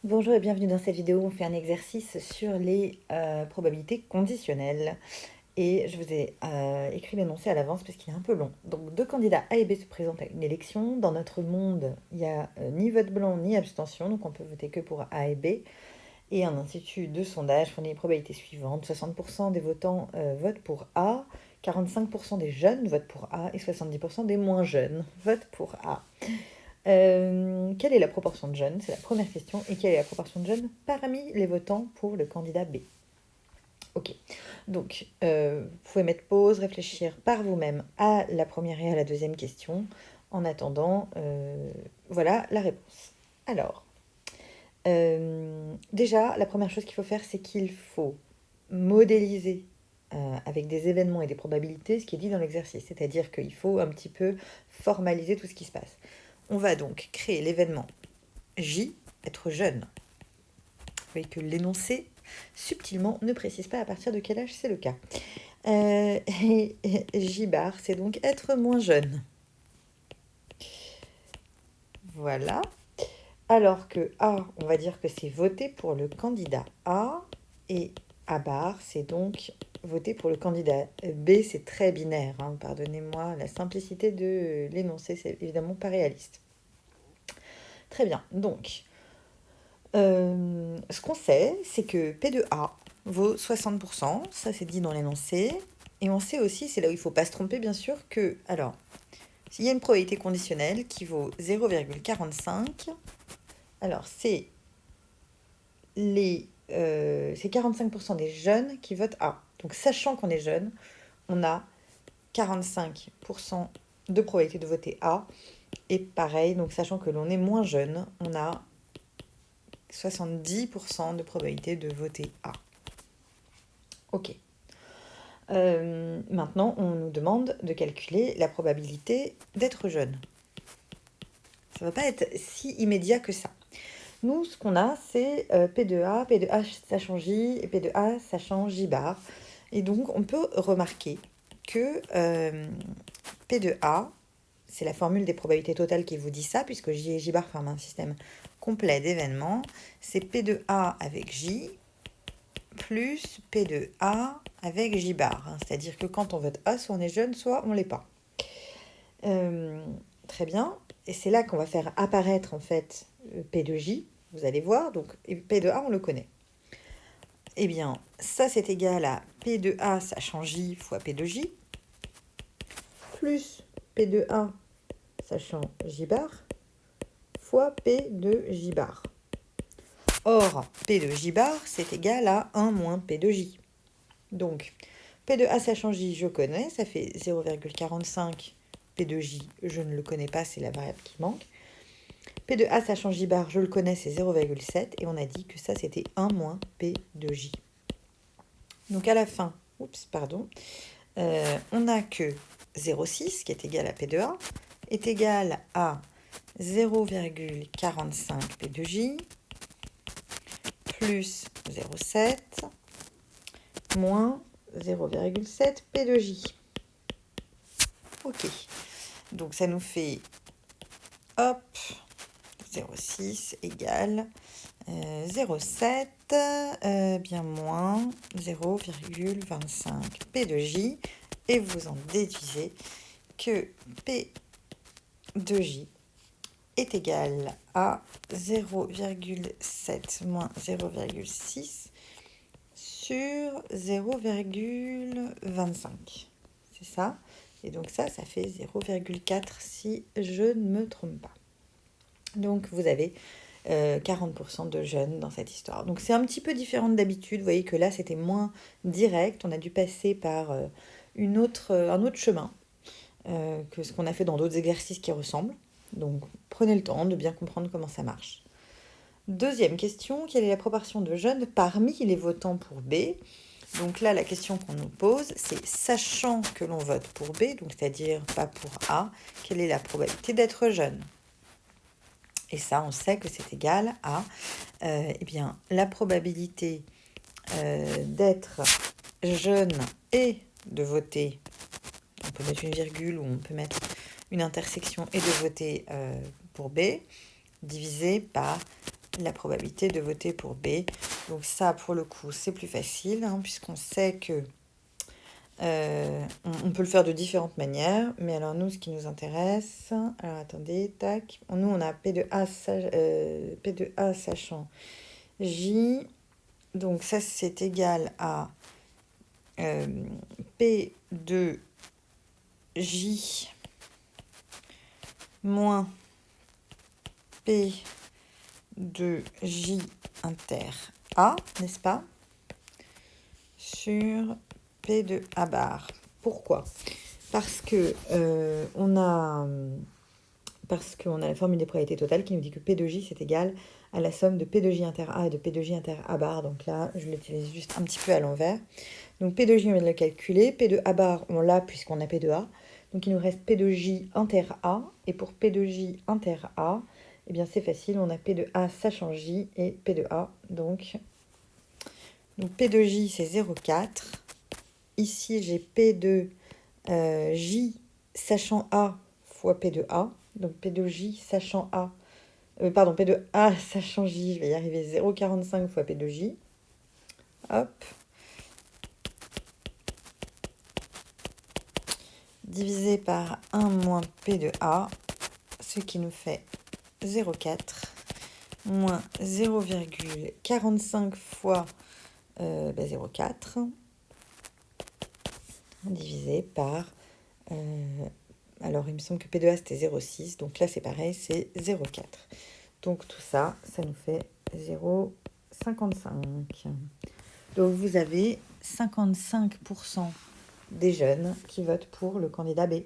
Bonjour et bienvenue dans cette vidéo. On fait un exercice sur les probabilités conditionnelles. Et je vous ai écrit l'énoncé à l'avance parce qu'il est un peu long. Donc, deux candidats A et B se présentent à une élection. Dans notre monde, il n'y a ni vote blanc ni abstention, donc on peut voter que pour A et B. Et un institut de sondage fournit les probabilités suivantes. 60% des votants votent pour A, 45% des jeunes votent pour A et 70% des moins jeunes votent pour A. Quelle est la proportion de jeunes? C'est la première question. Et quelle est la proportion de jeunes parmi les votants pour le candidat B? Ok. Donc, vous pouvez mettre pause, réfléchir par vous-même à la première et à la deuxième question. En attendant, voilà la réponse. Alors, déjà, la première chose qu'il faut faire, c'est qu'il faut modéliser avec des événements et des probabilités ce qui est dit dans l'exercice. C'est-à-dire qu'il faut un petit peu formaliser tout ce qui se passe. On va donc créer l'événement J, être jeune. Vous voyez que l'énoncé, subtilement, ne précise pas à partir de quel âge c'est le cas. Et J bar, c'est donc être moins jeune. Voilà. Alors que A, on va dire que c'est voter pour le candidat A. Et A bar, c'est donc voter pour le candidat B. C'est très binaire, hein, pardonnez-moi. La simplicité de l'énoncé, c'est évidemment pas réaliste. Très bien. Donc, ce qu'on sait, c'est que P de A vaut 60%, ça c'est dit dans l'énoncé. Et on sait aussi, c'est là où il ne faut pas se tromper bien sûr, que, alors, s'il y a une probabilité conditionnelle qui vaut 0,45, alors c'est 45% des jeunes qui votent A. Donc sachant qu'on est jeune, on a 45% de probabilité de voter A. Et pareil, donc sachant que l'on est moins jeune, on a 70% de probabilité de voter A. Ok. Maintenant, on nous demande de calculer la probabilité d'être jeune. Ça ne va pas être si immédiat que ça. Nous, ce qu'on a, c'est P de A sachant J, et P de A sachant J bar. Et donc, on peut remarquer que P de A, c'est la formule des probabilités totales qui vous dit ça, puisque J et J bar forment un système complet d'événements. C'est P de A avec J plus P de A avec J bar. Hein. C'est-à-dire que quand on vote A, soit on est jeune, soit on ne l'est pas. Très bien. Et c'est là qu'on va faire apparaître en fait P de J. Vous allez voir. Donc P de A, on le connaît. Eh bien, ça c'est égal à P de A sachant J fois P de J plus P de A sachant J bar fois P de J bar. Or, P de J bar, c'est égal à 1 moins P de J. Donc, P de A sachant J, je connais, ça fait 0,45. P de J, je ne le connais pas, c'est la variable qui manque. P de A sachant J bar, je le connais, c'est 0,7. Et on a dit que ça, c'était 1 moins P de J. Donc à la fin, on n'a que 0,6 qui est égal à P de A, est égal à 0,45 P de J plus 0,7 moins 0,7 P de J. Ok, donc ça nous fait, hop, 0,6 égale 0,7 bien moins 0,25 P de J. Et vous en déduisez que P de J est égal à 0,7 moins 0,6 sur 0,25. C'est ça. Et donc ça fait 0,4 si je ne me trompe pas. Donc vous avez 40% de jeunes dans cette histoire. Donc c'est un petit peu différent d'habitude. Vous voyez que là, c'était moins direct. On a dû passer par un autre chemin que ce qu'on a fait dans d'autres exercices qui ressemblent. Donc prenez le temps de bien comprendre comment ça marche. Deuxième question, quelle est la proportion de jeunes parmi les votants pour B? Donc là, la question qu'on nous pose, c'est sachant que l'on vote pour B, donc c'est-à-dire pas pour A, quelle est la probabilité d'être jeune? Et ça, on sait que c'est égal à la probabilité d'être jeune et de voter. On peut mettre une virgule ou on peut mettre une intersection et de voter pour B, divisé par la probabilité de voter pour B. Donc ça, pour le coup, c'est plus facile, hein, puisqu'on sait que on peut le faire de différentes manières. Mais alors nous, ce qui nous intéresse... Alors attendez, tac. Nous, on a P de A, P de A sachant J. Donc ça, c'est égal à P de J moins P de J inter A, n'est-ce pas? Sur P de A bar. Pourquoi? Parce qu'on a la formule des probabilités totales qui nous dit que P de J, c'est égal à la somme de P de J inter A et de P de J inter A bar. Donc là, je l'utilise juste un petit peu à l'envers. Donc P de J, on vient de le calculer. P de A bar, on l'a puisqu'on a P de A. Donc il nous reste P de J inter A. Et pour P de J inter A, eh bien c'est facile, on a P de A sachant J et P de A. Donc P de J, c'est 0,4. Ici, j'ai P de J sachant A fois P de A. Donc P de J sachant A. P de A sachant J, je vais y arriver, 0,45 fois P de J. Hop. Divisé par 1 moins P de A, ce qui nous fait 0,4 moins 0,45 fois 0,4 divisé par... alors, il me semble que P de A, c'était 0,6. Donc là, c'est pareil, c'est 0,4. Donc tout ça, ça nous fait 0,55. Donc vous avez 55% des jeunes qui votent pour le candidat B.